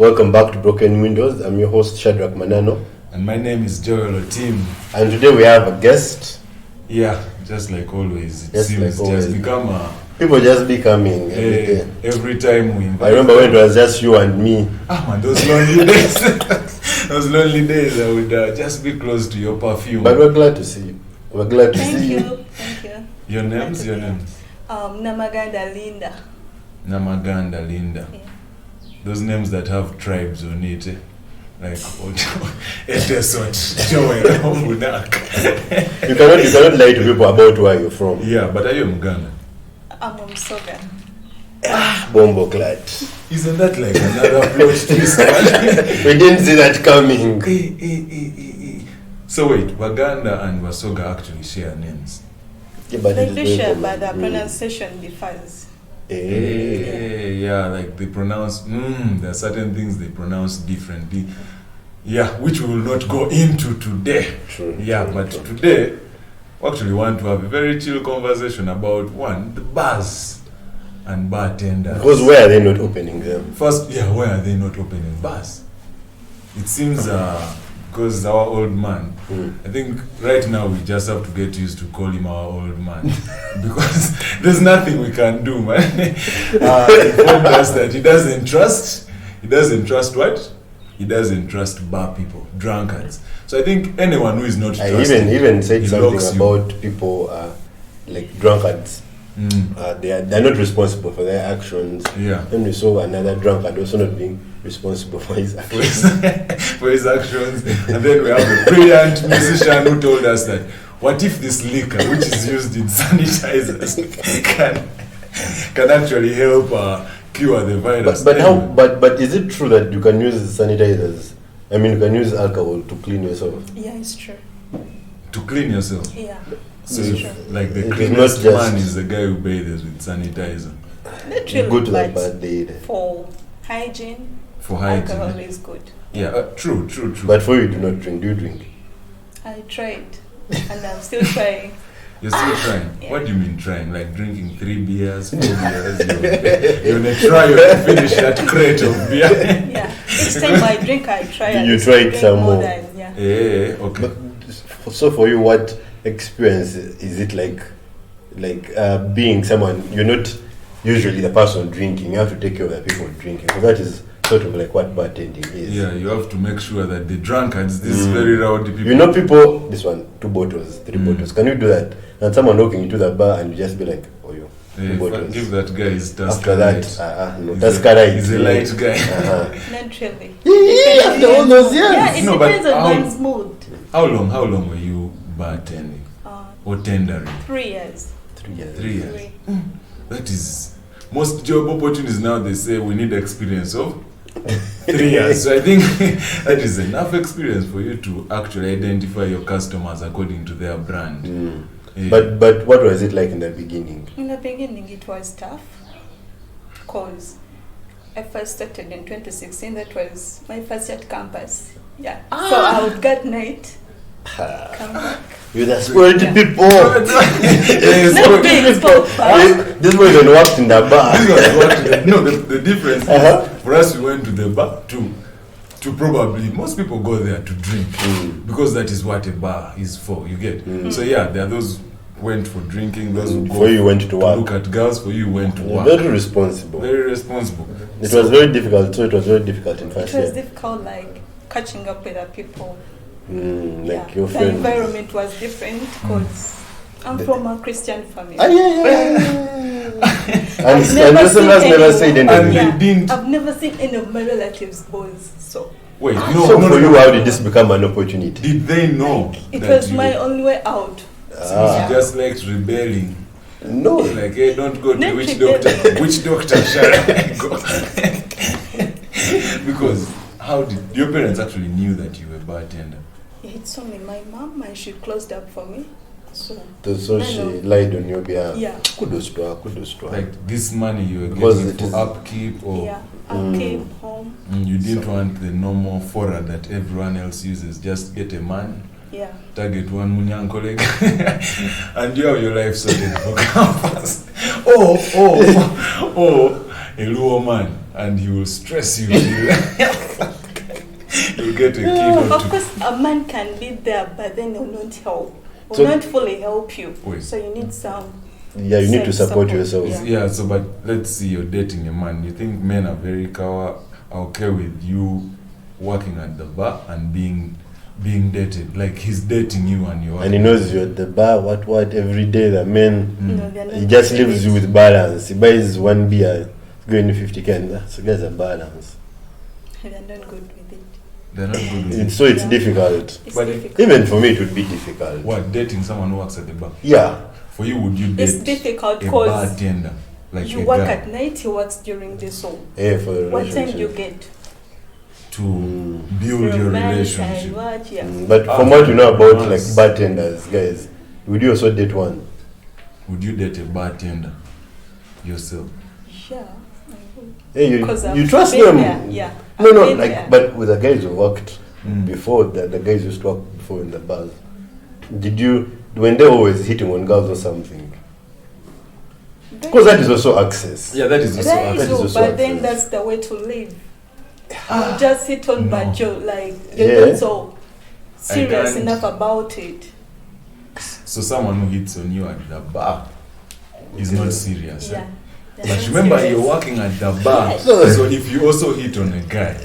Welcome back to Broken Windows. I'm your host Shadrack Manano. And my name is Joel Oteam. And today we have a guest. Yeah, just like always. It seems like just become a... People just be coming every time we invite. I remember when it was just you and me. Ah man, those lonely days. Those lonely days I would just be close to your perfume. But we're glad to see you. We're glad to see you. Thank you. Your names? Namaganda Linda. Namaganda Linda. Yeah. Those names that have tribes on it. Like Etesot, Joel, Munak. You cannot lie to people about where you're from. Yeah, but are you Muganda? I'm Soga. Bombo clad. Isn't that like another plot twist? We didn't see that coming. So wait, Waganda and Wasoga actually share names. Yeah, but They do share, but the pronunciation differs. Yeah, like they pronounce, there are certain things they pronounce differently. Yeah, which we will not go into today. True. Today, we actually want to have a very chill conversation about the bars and bartenders. Because where are they not opening them? First, where are they not opening bars? It seems because our old man, I think right now we just have to get used to call him our old man because there's nothing we can do, man. He told us that he doesn't trust what? He doesn't trust bar people, drunkards. So I think anyone who is not trusted, even said something about people like drunkards. They are not responsible for their actions. Yeah. Then we saw another drunkard also not being responsible for his actions. for his actions. And then we have a brilliant musician who told us that what if this liquor, which is used in sanitizers, can actually help cure the virus. But is it true that you can use sanitizers? I mean, you can use alcohol to clean yourself. Yeah, it's true. To clean yourself. Yeah. So like the cleanest man is the guy who bathes with sanitizer. Literally, good like bad day. For hygiene. For hygiene. Alcohol is good. Yeah, true. But for you do not drink. Do you drink? I tried, and I'm still trying. You're still trying? Yeah. What do you mean trying? Like drinking 3 beers, 4 beers? You're gonna try to finish that crate of beer? Yeah. Each time I drink, I try. You tried some more. Okay. But, so for you, what experience is it like being someone, you're not usually the person drinking, you have to take care of the people drinking, because that is sort of like what bartending is. Yeah, you have to make sure that the drunkards, these very rowdy people, you know, people, this one, 2 bottles, 3 bottles, can you do that? And someone walking into the bar and you just be like, oh yo, 2 bottles. Give that guy his task. After that, no, Tascara he's a light guy. Not really. Yeah, after all those years. Yeah, it depends on one's mood. How long were you bartending? Or tendering? 3 years. 3 years. 3 years. That is, most job opportunities now, they say we need experience of 3 years. So I think that is enough experience for you to actually identify your customers according to their brand. Yeah. But what was it like in the beginning? In the beginning, it was tough because I first started in 2016. That was my first year at campus. Yeah. So I would get night, come back. You're the spoiled people. Not being spoiled, but This was when worked in the bar. The difference is, for us, we went to the bar to probably, most people go there to drink because that is what a bar is for, you get. So yeah, there are those who went for drinking, those who go for you went to work. look at girls, for you went to work. Very responsible. Very responsible. It was very difficult, so it was very difficult in first it was year. difficult, like catching up with the people. Like your The friends. environment was different because I'm from a Christian family. And Joseph has never said anything. And they didn't. I've never seen any of my relatives boys, so Wait, So for you, how did this become an opportunity? Did they know? it that was you my only way out. you just liked rebelling? No. Like, hey, don't go to Not which rebelling. doctor? Which doctor shall I go? Because how did your parents actually knew that you were a bartender? It's only my mom, and she closed up for me. So she lied on your behalf. Yeah. Kudos to her. Like this money you were Because getting it for is- upkeep, or Yeah, I came home. you didn't want the normal fora that everyone else uses. Just get a man, Yeah. target one munyanko leg, and you have your life sorted for campus. Or a Luo man, and he will stress you. You'll get a kid or Of two. course, a man can be there, but then he will not help. Will So- not fully help you. Wait. So you need some. Yeah, you need to support yourself. Yeah. Yeah, so but let's see, you're dating a man. You think men are very okay with you working at the bar and being dated? Like he's dating you and you're And he knows you're at the bar, what, every day. The man, No, they're not he just doing leaves it. you with balance. He buys one beer, going to 50 cans. So there's a balance. They're not good with it. They're not good with it. So it's Yeah. difficult. It's But difficult. Even for me, it would be difficult. What, dating someone who works at the bar? Yeah. For you, would you date It's difficult a because bartender? Like you a work guy at night, he works during the so. Yeah, for the What time do you relationship. get? to build your Romance relationship. and what? Yeah. But from what you know about like Romance. bartenders, guys, would you also date one? Would you date a bartender yourself? Yeah. I would. Hey, Because you I've trust been them? there, yeah. No, I've no, been like, there. but with the guys who worked Mm. before, the guys used to work before in the bars. Did you, when they always hitting on girls or something? Because that is also access. Yeah, that is also That is That is all, also but then access. that's the way to live. You just sit on No. banjo, like Yeah. you're not so serious can't. enough about it. So someone who hits on you at the bar is not serious. Yeah. Eh? They're But not remember, serious. you're working at the bar. Yes. So if you also hit on a guy,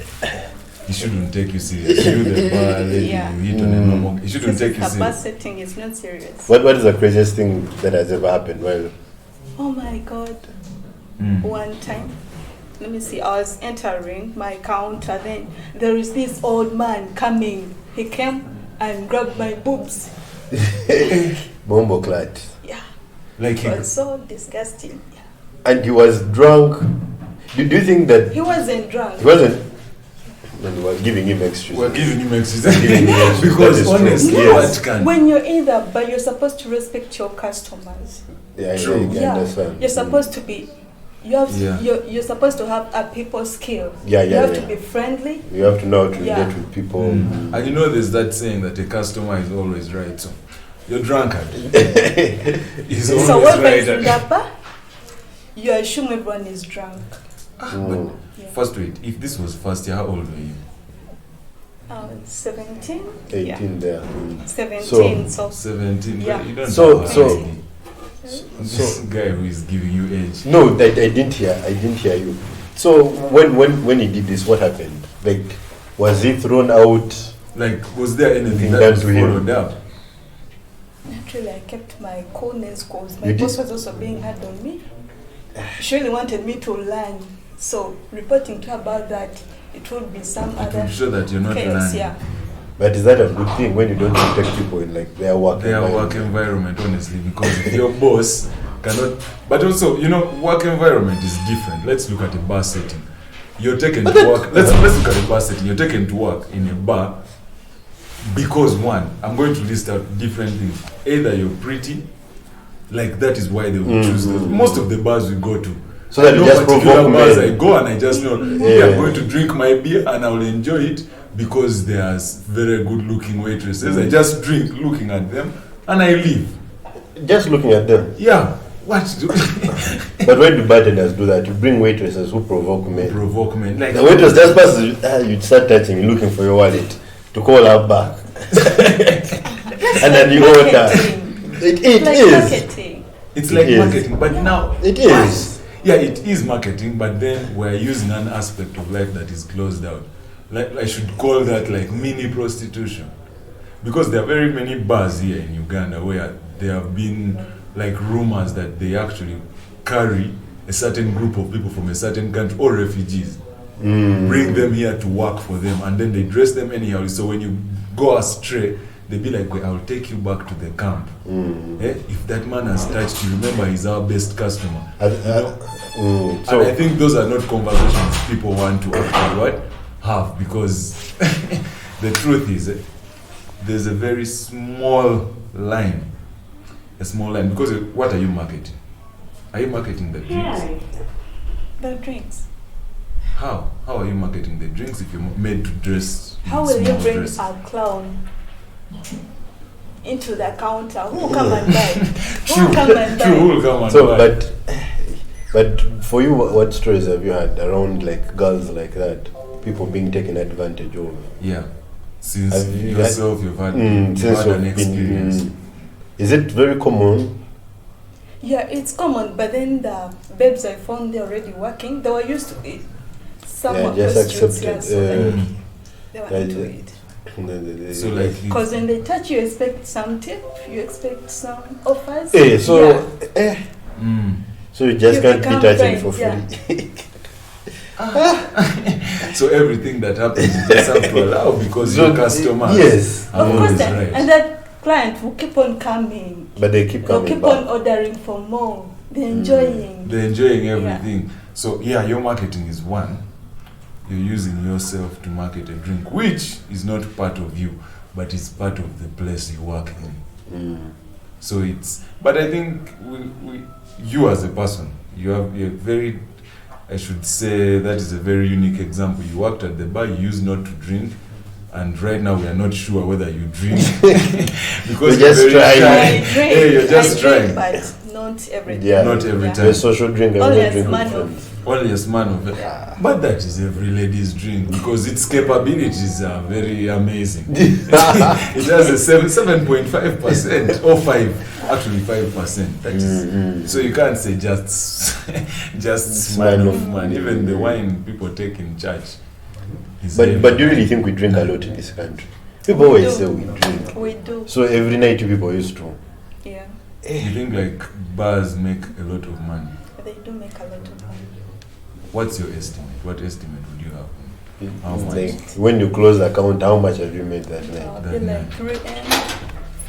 he shouldn't take you serious. You, the bar lady, Yeah. you hit on a normal. He shouldn't Since take you it's a bar serious. setting, it's not serious. What is the craziest thing that has ever happened? Well, Oh my God. Mm. One time, let me see, I was entering my counter, then there is this old man coming. He came and grabbed my boobs. bombo clat. Yeah. Like It was so disgusting. Yeah. And he was drunk. Do you think that He wasn't drunk. he wasn't? Then we were giving him excuses. we're giving him excuses Giving him excuses. That because is true. honestly, Yes. what can When you're in the bar, you're supposed to respect your customers. Yeah, True. I understand. You're supposed to be. You have. Yeah. You're supposed to have a people skill. Yeah, You yeah, have yeah. to be friendly. You have to know how to Yeah. relate with people. Mm. And you know, there's that saying that a customer is always right. So you're drunkard. He's always So when right. in the bar, you assume everyone is drunk. Mm. Yeah. First, wait. If this was first year, how old were you? 17. 18 Yeah. there. Mm. 17. So 17. Yeah. But you don't So- know so- how this guy who is giving you age. No, I didn't hear you. So when he did this, what happened? Like, was he thrown out? Like, was there anything Done that was to him. followed up? naturally, I kept my coolness because my You did- boss was also being hard on me. She really wanted me to learn. So reporting to her about that, it would be some It other will show that you're not chaos. learning. Yeah. But is that a good thing when you don't protect people in like their work? Their work environment, honestly, because if your boss cannot. But also, you know, work environment is different. Let's look at a bar setting. You're taken But to that- work. Let's look at a bar setting. You're taken to work in a bar because one, I'm going to list out different things. Either you're pretty, like that is why they will choose those. Most of the bars we go to. So that I you know just particular provoke bars men. I go and I just know, Yeah. okay, I'm going to drink my beer and I will enjoy it because there's very good looking waitresses. I just drink looking at them and I leave. Just looking at them. Yeah. What do But when do bartenders do that? You bring waitresses who provoke men. provoke men? Like The waitress just passes, you start touching, looking for your wallet to call her back. And then you order. It like is. marketing. it's like It is. marketing, but now It is. yeah, it is marketing, but then we're using an aspect of life that is closed out. Like I should call that like mini prostitution, because there are very many bars here in Uganda where there have been like rumors that they actually carry a certain group of people from a certain country or refugees, bring them here to work for them, and then they dress them anyhow. So when you go astray, they be like, "Well, I'll take you back to the camp. If that man has touched you, remember he's our best customer." And So I think those are not conversations people want to actually have, because the truth is there's a very small line. A small line, because what are you marketing? Are you marketing the drinks? The drinks. How are you marketing the drinks if you're made to dress in How will you small bring dress? a clown into the counter? Who will come and buy? Who will come and True, who buy? will come and So, buy? but But for you, what stories have you had around like girls like that? People being taken advantage of? Yeah. Since Have you yourself, you've had since an you've been, experience. is it very common? Yeah, it's common, but then the babes I found they're already working. They were used to it. Some Yeah, were just prostitutes, accepted. so like, they were Yeah, into yeah. it. So like, Because when they touch you, expect some tip, you expect some offers. Hey, so Yeah. so you just You can't be become touching friends, for free. yeah. so everything that happens, you just have to allow because So, your customers yes. are Of course, always then. right. And that client will keep on coming. But they keep They'll coming keep back. on ordering for more. They're enjoying. They're enjoying everything. So yeah, your marketing is one. You're using yourself to market a drink, which is not part of you, but it's part of the place you work in. So it's. But I think you as a person, you're very. I should say that is a very unique example. You worked at the bar, you used not to drink, and right now we are not sure whether you drink because You're just very trying. shy. I drink. Hey, you're just I drink, trying. but not every day. Yeah. Not every Yeah. time. You're a social drinker, Only you as drink with man of- friends. Only a man of it. But that is every lady's drink because its capabilities are very amazing. It has a 7.5% or 5%. That is so you can't say just man of man. Even the wine people take in church. is But do you really heavy. think we drink a lot in this country? People always do. say we drink. We do. So every night you people used to. Yeah. You think like bars make a lot of money? They do make a lot of money. What's your estimate? What estimate would you have? How It's much? like when you close the account, how much have you made that night? I'll That be night. like 3M,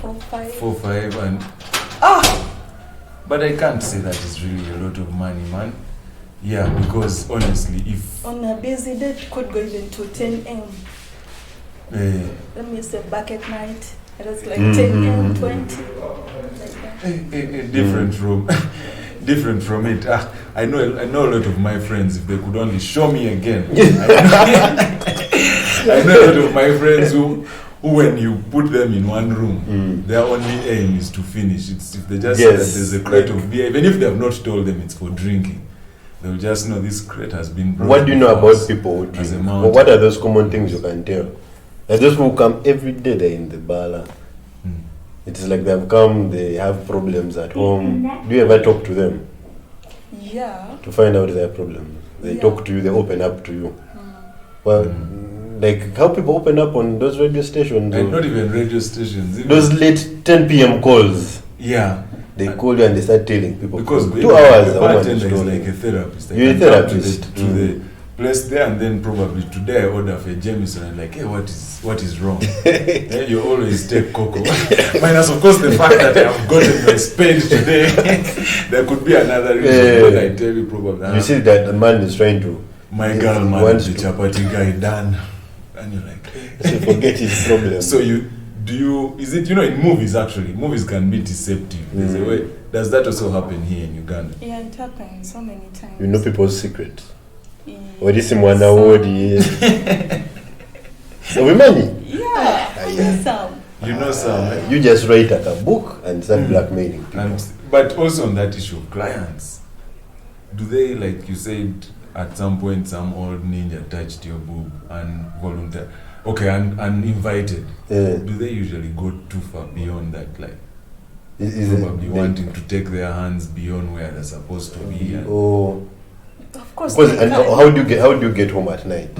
4, 5. 4, 5 and but I can't say that is really a lot of money, man. Yeah, because honestly, if On a busy day, it could go even to 10M. Let me say back at night. It was like 10M, 20. Like that. different from it. I know a lot of my friends. If they could only show me again, I know a lot of my friends who when you put them in one room, their only aim is to finish. It's if they just see that Yes. there's a crate of beer, even if they have not told them it's for drinking, they'll just know this crate has been brought. What do you know before about us people who as a drink? mountain. What are those common things you can tell? Like those who come every day, they're in the bar. It's like they've come, they have problems at home. Do you ever talk to them Yeah. to find out their problems? They Yeah. talk to you, they open up to you. Well, like how people open up on those radio stations, And or not even radio stations. Even, those late 10 p.m. calls. yeah. They call you and they start telling people. Because 2 hours, the a woman bartender is is doing like a therapist. I You're a can come therapist. to the place there and then probably today I order for Jameson and like, hey, what is wrong? Then you always take cocoa. Minus of course the fact that I've gotten my spade today. There could be another reason, but I tell you probably. You see that the man is trying to. My girl man, wants the to- chapati guy done, and you're like, So forget his problem. so is it in movies actually? Movies can be deceptive. There's a way. Does that also happen here in Uganda? Yeah, it happens so many times. You know people's secrets. Yes. Or this one award is. So we money. Yeah, I know some. You know some. You just write like a book and start blackmailing people. But also on that issue of clients, do they, like you said, at some point some old ninja touched your boob and volunteer? Okay, and uninvited. Do they usually go too far beyond that, like Is probably wanting to take their hands beyond where they're supposed to be? And Oh, Of course. because they and can. how do you get home at night?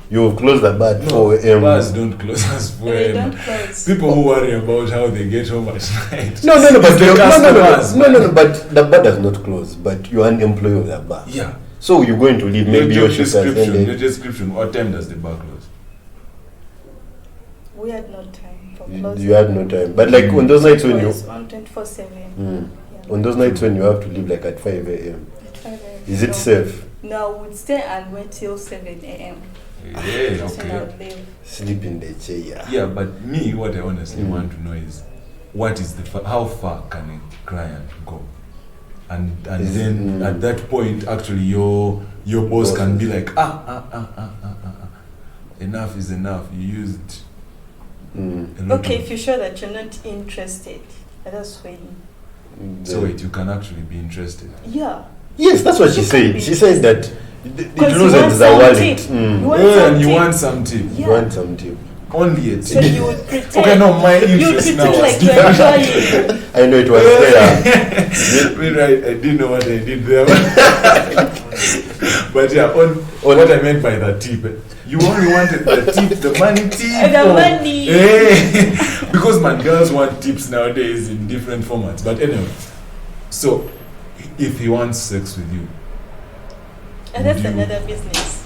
You close the bar at 4 a.m. bars don't close as They 4 don't a.m. close. People who worry about how they get home at night. No, but The customers, no, but the bar does not close. But you're an employee of the bar. Yeah. So you're going to leave. Maybe your shift has Your ended. description. What time does the bar close? We had no time for closing. You had no time. But like on those nights when you It was on 24/7. on those nights when you have to leave like at 5 a.m. At 5 a.m. Is it No. safe? No, we'd stay and wait till 7 a.m. Yeah, That's when I okay. would leave. Sleep in the chair. Yeah, but me, what I honestly want to know is, what is how far can a client go? And Is then it- at that point, actually, your boss can be like, enough is enough. You used a lot Okay, of- if you're sure that you're not interested, that's when. So wait, you can actually be interested. Yeah, Yes, that's what she You can said. be- She said that it 'Cause you loosens want the some wallet. tip. Mm. You want Yeah, some and you tip. want some tip. You Yeah. want some tip. Only a So tip. you would pretend. Okay, no, my You interest now pretend was like you're different. enjoying. I know it was there. Wait, right, I didn't know what I did there. But yeah, on what I meant by the tip, you only wanted the tip, the money tip. The or- money. Eh, because man, girls want tips nowadays in different formats. But anyway, so if he wants sex with you, And that's Would you- another business.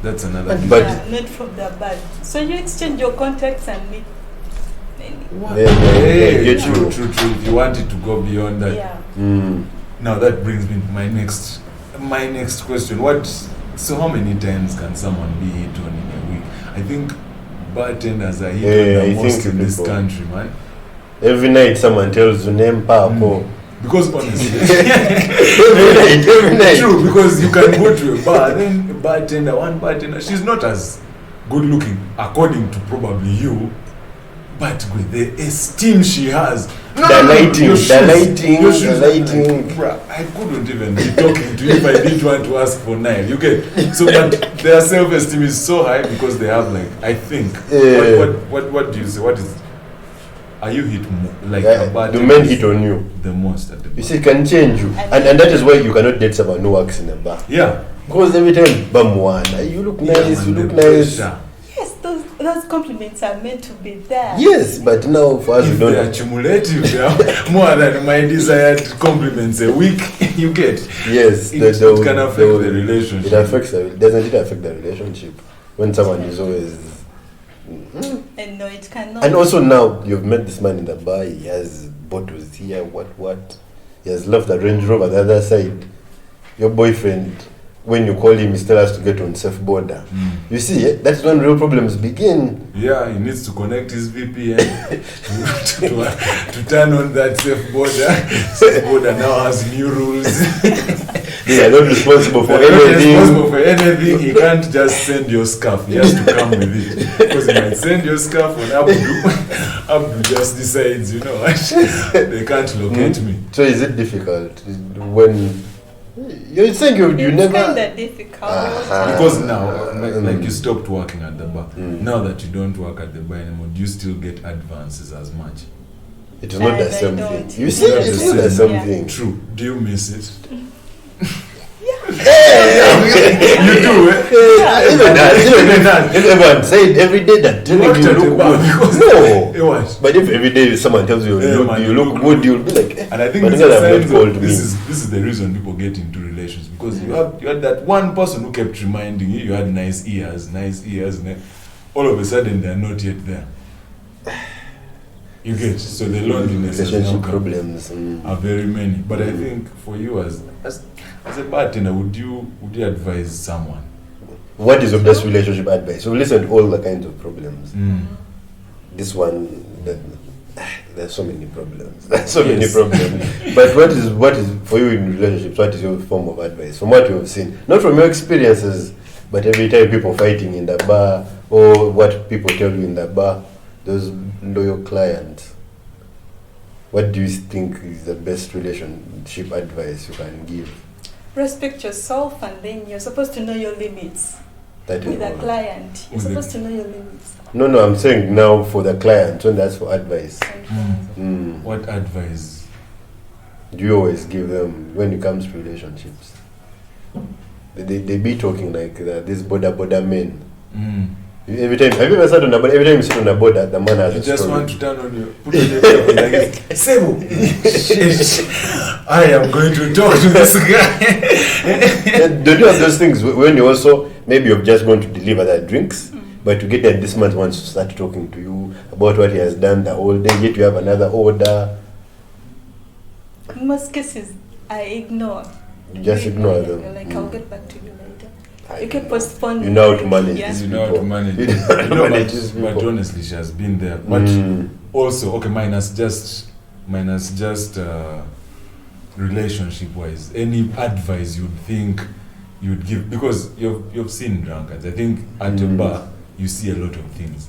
that's another. But- Yeah, not from the bad. So you exchange your contacts and meet. What? Yeah, Hey, get true, you. true, true. If you wanted to go beyond that, Yeah. Mm. now that brings me to my next question. So how many times can someone be hit on in a week? I think bartenders are hit Yeah, on I the most think in this people- country, man. Every night someone tells you name Papo. Because honestly, Every night. true. Because you can go to a bar, then a bartender, one bartender, she's not as good looking according to probably you, but with the esteem she has. The lighting, your the shoes, lighting, your the shoes, lighting. like, bruh, I couldn't even be talking to you if I didn't want to ask for Nile. You get so, but their self-esteem is so high because they have like I think. Yeah. What do you say? What is? Are you hit like Yeah, a bartender? do men hit on you? the most at the bar? You see, it can change you. And that is why you cannot date someone who works in a bar. Yeah. Because every time, bam, one, you look nice, Yeah, you man, look the nice. pressure. Yes, those compliments are meant to be there. Yes, but now for us, we If they are don't. cumulative, they are more than my desired compliments a week. You get. Yes, It can affect the the relationship. It affects doesn't it affect the relationship when someone is always. And no, it cannot. And also now you've met this man in the bar. He has bottles here. What? He has left the Range Rover the other side. Your boyfriend, when you call him, he still has to get on safe border. You see, that's when real problems begin. Yeah, he needs to connect his VPN to turn on that safe border. Safe border now has new rules. They are not responsible for They're not anything. responsible for anything. He can't just send your scarf. He has to come with it. Because he might send your scarf on Abdu just decides, you know what, they can't locate me. So is it difficult when you're saying you it's never? kind of difficult. Because now, like you stopped working at the bar. Now that you don't work at the bar anymore, do you still get advances as much? It is not the And I same don't. thing. You see, Not it's the not the same. same Yeah. thing. True. Do you miss it? You You do, eh? Even that. If everyone said every day that You telling worked you at the look bar good. because No. Eh, what? But if every day someone tells you Yeah, man, you look good, you'll be like, And I think but this God is, have not signs called of, me. this is the reason people get into relations because you had that one person who kept reminding you had nice ears, and all of a sudden they're not yet there. You get so the loneliness has now Relationship come. problems. Are very many. But I think for you as a bartender, would you advise someone? What is your best relationship advice? So listen to all the kinds of problems. This one, there's so many problems. There's so many Yes. problems. But what is for you in relationships? What is your form of advice from what you have seen? Not from your experiences, but every time people fighting in the bar or what people tell you in the bar, those loyal clients. What do you think is the best relationship advice you can give? Respect yourself, and then you're supposed to know your limits. That is With a all. client, you're With supposed to know your limits. No, I'm saying now for the client when that's for advice. What advice? Do you always give them when it comes to relationships? They be talking like these border men. Every time, have you ever sat on a border? Every time you sit on a border, the man has You a just story. want to turn on your put on your table like this. Sebo, shit, I am going to talk to this guy. And don't you have those things when you also maybe you're just going to deliver the drinks, but you get that this man wants to start talking to you about what he has done the whole day, yet you have another order. In most cases, I ignore. You just ignore You're them. like, I'll get back to you later. I You can know. postpone. You know how to manage Yeah. these You know how to people. manage. You know how to No, manage these but people. honestly, she has been there. But also, okay, minus just relationship wise, any advice you'd think you'd give, because you've seen drunkards. I think at a bar you see a lot of things.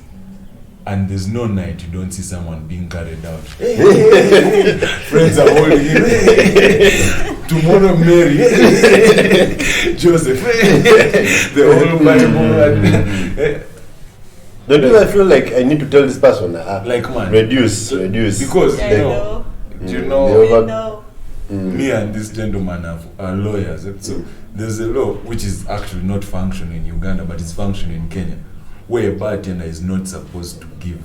and there's no night you don't see someone being carried out. Hey, friends are holding him. Tomorrow Mary, Joseph, the whole Bible. Don't you ever feel like I need to tell this person, like man, reduce, because Yeah, you we know, know. me and this gentleman are lawyers. So there's a law which is actually not functioning in Uganda, but it's functioning in Kenya, where a bartender is not supposed to give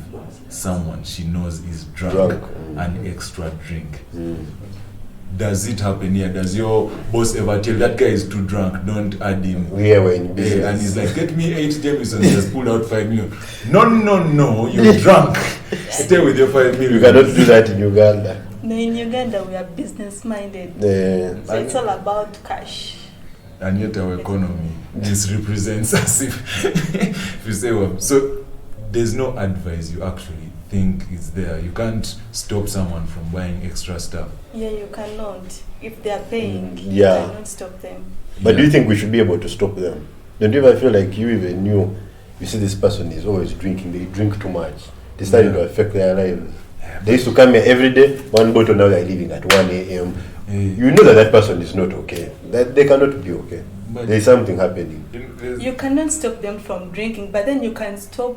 someone she knows is drunk. An extra drink. Does it happen here? Does your boss ever tell that guy is too drunk, don't add him? We are in business. And he's like, get me 8 Jamesons, just pull out 5 million. No, you're drunk. Stay with your 5 million. You cannot do that in Uganda. No, in Uganda we are business minded. So it's all about cash. And yet our economy misrepresents us if you say well. So there's no advice you actually think is there. You can't stop someone from buying extra stuff. Yeah, you cannot. If they are paying, Yeah. you cannot stop them. But do you think we should be able to stop them? Don't you ever feel like you even knew, you see this person is always drinking, they drink too much. They started to affect their lives. They used to come here every day, one bottle, now they're leaving at 1 a.m. You know that person is not okay. That they cannot be okay. But there's something happening. You cannot stop them from drinking, but then you can stop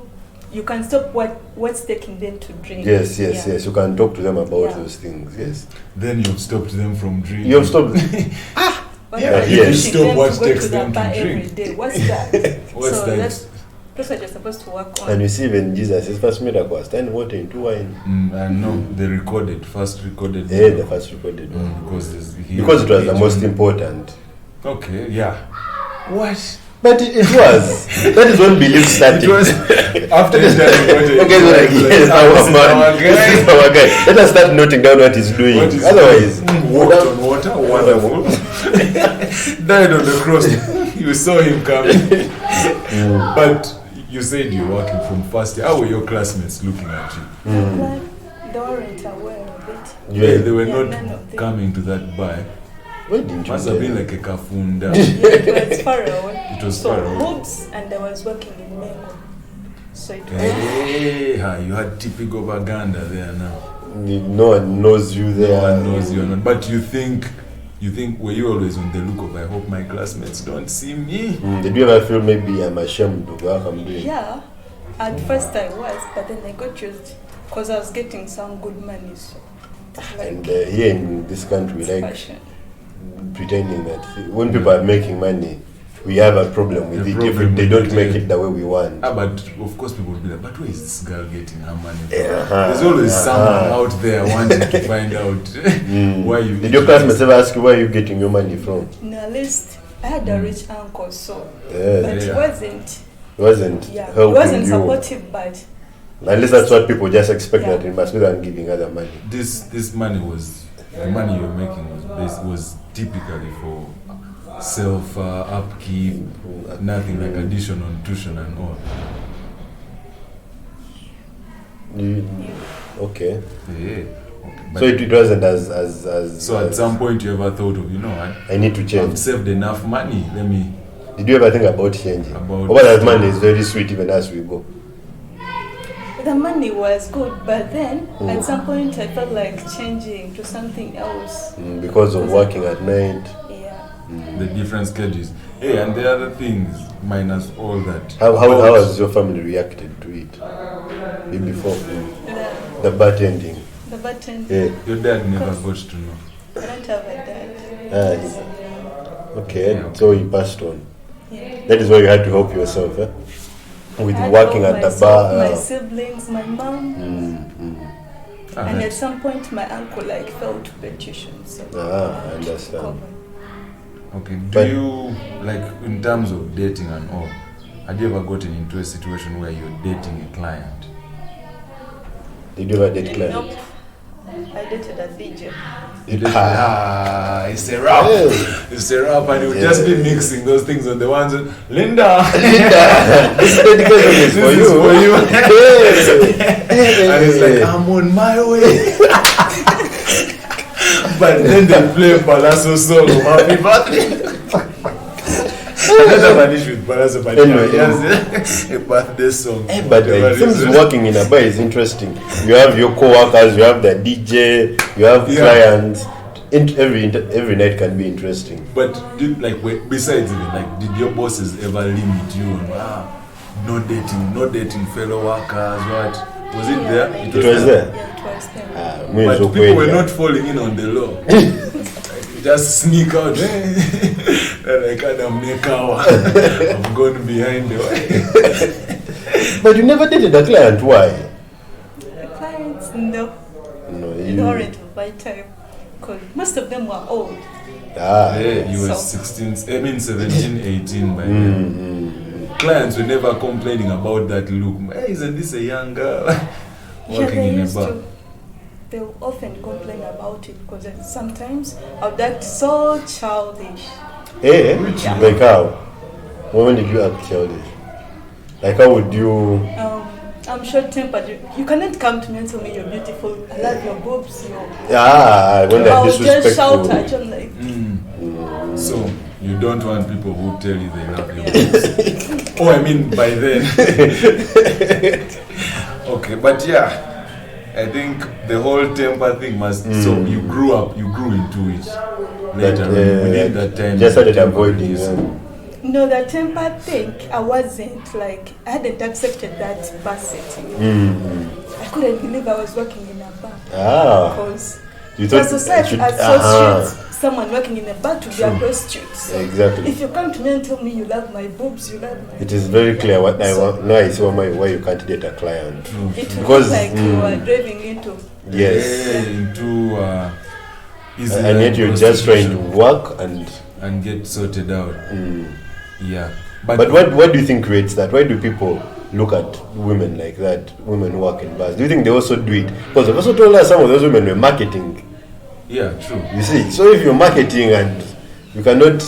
what's taking them to drink. Yes. You can talk to them about Yeah. those things. Yes. Then you've stopped them from drinking. You have stopped. But Yeah, you're yes. pushing Stop them what to go takes to the them to bar drink. every day. What's that? What's so that? That's what you're supposed to work on. And you see, when Jesus says, first miracle, stand water into wine. I know they first recorded. Yeah, the first recorded one. Because Because it was the most important. Okay, yeah. What? But it was. That is when belief started. It was after the time. Okay, so like, yes, our man. This is our guy. Let us start noting down what he's doing. What is Otherwise, walked on water, wonderful. Died on the cross. You saw him coming. But you said you're working from first year. How were your classmates looking at you? Like, they weren't aware of it. Yeah, they were none not of them. coming to that bar. why didn't you Must have tell been me? like a kafunda. Yeah, it was far away. It was so far away. hoops, and I was working in Mengo. So it was Hey, you had typical Baganda there now. No one knows you there. No one knows you're not. But you think, were you always on the look of, I hope my classmates don't see me? Did you ever feel maybe I'm ashamed of what I'm doing? yeah. At first I was, but then I got used because I was getting some good money. So like And here in this country, we like fashion. pretending that when people are making money, we have a problem with A it problem if they with don't it, make yeah. it the way we want. But of course people will be like, but where is this girl getting her money from? Uh-huh, There's always someone uh-huh. out there wanting to find out why you Did your classmates ever ask you where you're getting your money from? No, at least I had a rich uncle, so Yeah. but he Yeah. wasn't he Helping wasn't you. supportive, but At least that's what people just expect, Yeah. that it must be than giving other money. this money was, the money you're making was typically for self upkeep, nothing like addition on tuition and all. Okay. Yeah. But So it wasn't as so at some point you ever thought of, I need to I've change. saved enough money, let me. Did you ever think about changing? About- About that money is very sweet even as we go. the money was good. But then at some point I felt like changing to something else. Because of working at night. Yeah. The different schedules. Hey, and the other things, minus all that. How has your family reacted to it? Maybe before the bartending. The button. Yeah. Your dad never got to know. I don't have a dad. Okay, Yeah. so you passed on. Yeah. That is why you had to help yourself, with I had working all at the myself, bar. my siblings, my mom, and at some point my uncle like felt petition. So I understand. cover. Okay, do But- you, like, in terms of dating and all, had you ever gotten into a situation where you're dating a client? Did you ever date clients? Nope. I dated a DJ. It's a rap. Yes. It's a rap, and you would Yeah. just be mixing those things on the ones that, Linda! This dedication is for This you. is for you. Hey. And it's like, I'm on my way. But then they play Palazzo song of Happy Birthday. have an issue with Baraza, but Anyway, he has a birthday song. Eh, but it seems working in a bar is interesting. You have your co-workers, you have the DJ, you have clients. Every night can be interesting. But besides even, like, did your bosses ever limit you on no dating fellow workers? What was it there? It was there. Yeah, it was there. But people were not falling in on the law. Just sneak out. Like Adam Nekawa. I'm going behind the way. But you never dated a client. Why? The clients, no. No, They weren't of my time. Because most of them were old. You were 17, 18 by then. Clients were never complaining about that look. Hey, isn't this a young girl working in a bar? They will often complain about it because sometimes I would act so childish. Hey, like how? When did you act childish? Like how would you? I'm short-tempered. You cannot come to me and tell me you're beautiful. I love your boobs. When they're I would just shout disrespectful. at you like. So you don't want people who tell you they love your boobs. Oh, I mean by then. Okay, but yeah, I think the whole temper thing must. So you grew into it later. Within that time, just started avoiding. No, the temper thing, I hadn't accepted that bar setting. I couldn't believe I was working in a bar. Because you thought society associates someone working in a bar to be a prostitute. So exactly. if you come to me and tell me you love my boobs, you love my It is very clear what I want. Now I see why you can't date a client. It Because was like you were driving into. Into and yet you're just trying to work and get sorted out. Yeah. But what do you think creates that? Why do people look at women like that? Women who work in bars. Do you think they also do it? Because they've also told us some of those women were marketing. Yeah, true. You see, so if you're marketing and you cannot,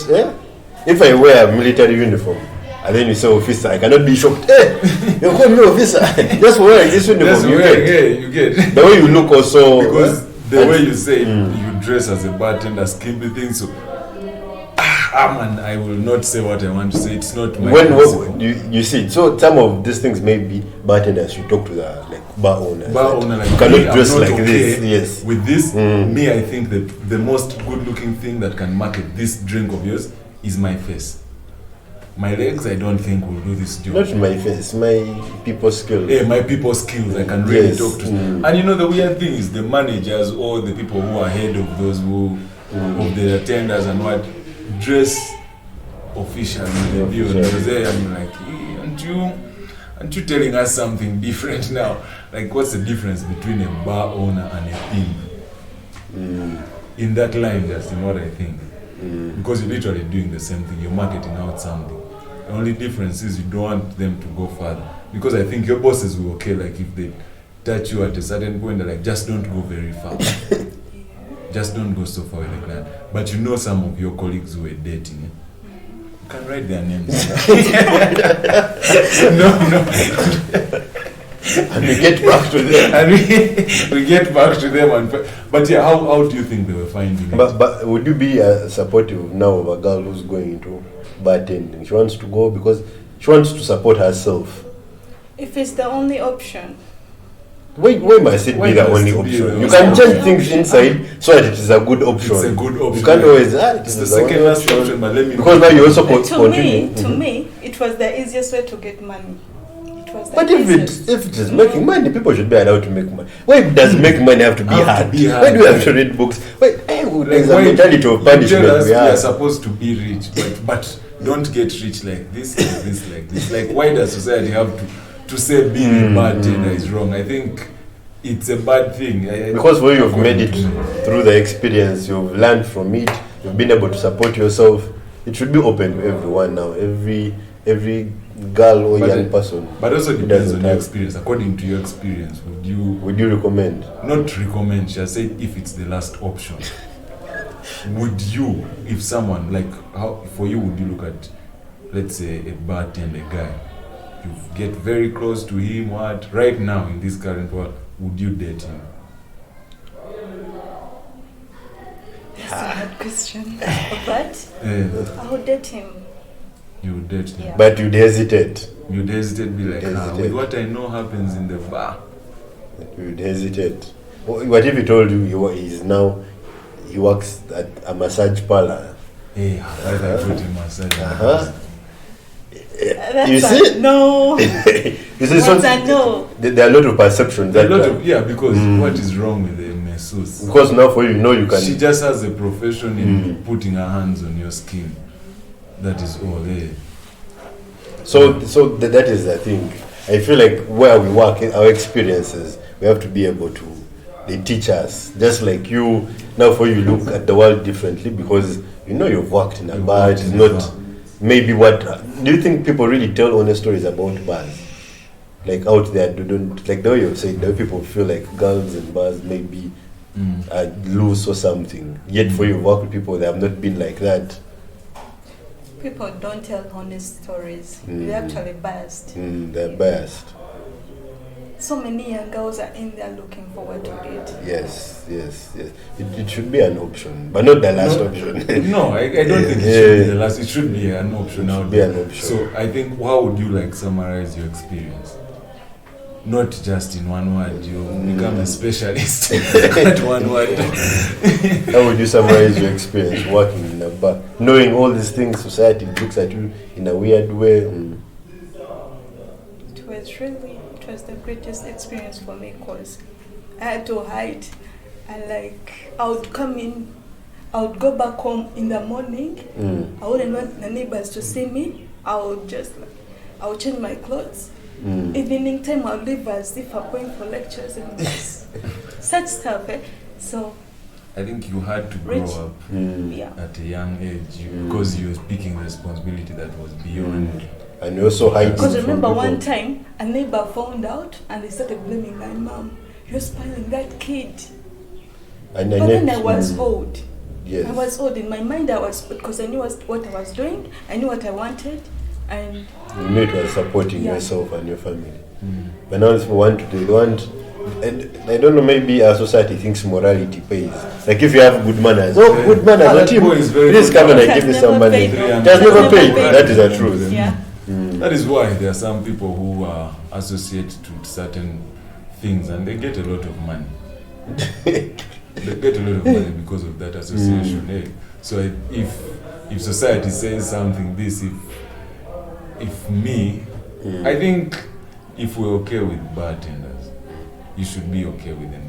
if I wear a military uniform and then you say officer, I cannot be shocked. Hey, you call me officer just for wearing this uniform. You get the way you look also. Because the way you say you dress as a bartender, skimpy things. So, man, I will not say what I want to say. It's not my when you see, so some of these things maybe bartenders should talk to the bar owners. Bar owner, like, you cannot me, dress like okay this. Yes. With this, me, I think that the most good-looking thing that can market this drink of yours is my face. My legs, I don't think will do this job. Not my face, my people skills. Yeah, my people skills. I can really talk to. And you know the weird thing is the managers or the people who are head of those of the attenders and what dress officially. Because I'm like, aren't you telling us something different now? Like, what's the difference between a bar owner and a pimp? In that line, just in what I think. Because you're literally doing the same thing. You're marketing out something. The only difference is you don't want them to go further. Because I think your bosses will okay, like if they touch you at a certain point, they're like, just don't go very far. Just don't go so far with the client. But you know some of your colleagues who were dating, you can write their names. No. And we get back to them. And we get back to them. But yeah, how do you think they were finding it? But would you be supportive now of a girl who's going into bartending? She wants to go because she wants to support herself. If it's the only option. Why must it be the only option? You can change things inside so that it is a good option. It's a good option. You can't always it's the second last option, but let me because now you also continue. To me, it was the easiest way to get money. But if it is making money, people should be allowed to make money. Why does make money have to be hard? Why do we have to read books? There's a mentality of punishment. We are supposed to be rich, but don't get rich like this. Like, why does society have to say being a bartender is wrong? I think it's a bad thing. Because when you've made it through the experience, you've learned from it, you've been able to support yourself, it should be open to everyone now. Every girl or young person. But also depends on your experience. According to your experience, would you recommend? Not recommend, shall say if it's the last option. Would you, if someone like how for you would you look at, let's say a bartender guy, you get very close to him, what right now in this current world, would you date him? That's a hard question. But I would date him. You would date him. Yeah. But you'd hesitate. You'd hesitate, be like, Hesitate. with what I know happens in the bar. You'd hesitate. What if he told you he works at a massage parlor? Hey, I put him massage. Uh-huh. That's You a see? no. You see, What's a no? there are a lot of perceptions. A lot that of, because what is wrong with the masseuse? because now for you can. She just has a profession in putting her hands on your skin. That is all there. So that is the thing. I feel like where we work, our experiences, we have to be able to. They teach us. Just like you, now for you look at the world differently because you've worked in a bar. It's not maybe what. Do you think people really tell honest stories about bars? Like out there, they don't like the way you've said. The way people feel like girls in bars maybe are loose or something. Yet for you work with people that have not been like that. People don't tell honest stories. They're actually biased. They're biased. So many young girls are in there looking forward to it. Yes. It should be an option, but not the last option. No, I don't think it should be the last. It should be an option. It should be an option. So I think, how would you summarize your experience? Not just in one word. You become a specialist at one word. How would you summarize your experience working in a bar, knowing all these things? Society looks at you in a weird way. It was the greatest experience for me because I had to hide. I would come in, I would go back home in the morning. I wouldn't want the neighbors to see me. I would change my clothes. Evening time I'll leave as if I'm going for lectures and such stuff. So I think you had to grow up at a young age because you were picking responsibility that was beyond. And you also hide. Because remember one time a neighbor found out and they started blaming my mom. You're spoiling that kid. But then I was old. Yes. I was old in my mind. Because I knew what I was doing. I knew what I wanted, and you knew it was supporting yourself and your family. But now people want. And I don't know. Maybe our society thinks morality pays. Like if you have good manners, good manners. That Oteam, boy is very please come and I good. give you Has some never money. paid. It has never Never paid. paid. That is the truth. yeah. That is why there are some people who are associated to certain things and they get a lot of money. They get a lot of money because of that association. So if society says something, if me, I think if we're okay with bartenders, you should be okay with a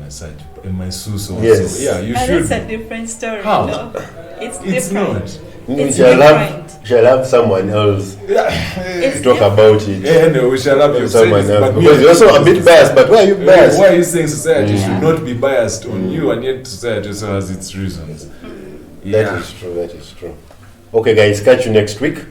masseuse also. Yes. Yeah, you And should. it's a different story. How? No? It's It's different. not. It's We shall have someone else It's to talk different. about it. Yeah, no, we shall have your Someone saying, else. but Because you're also a bit biased, but why are you biased? Why are you saying society should not be biased on you, and yet society also has its reasons? That is true. Okay, guys, catch you next week.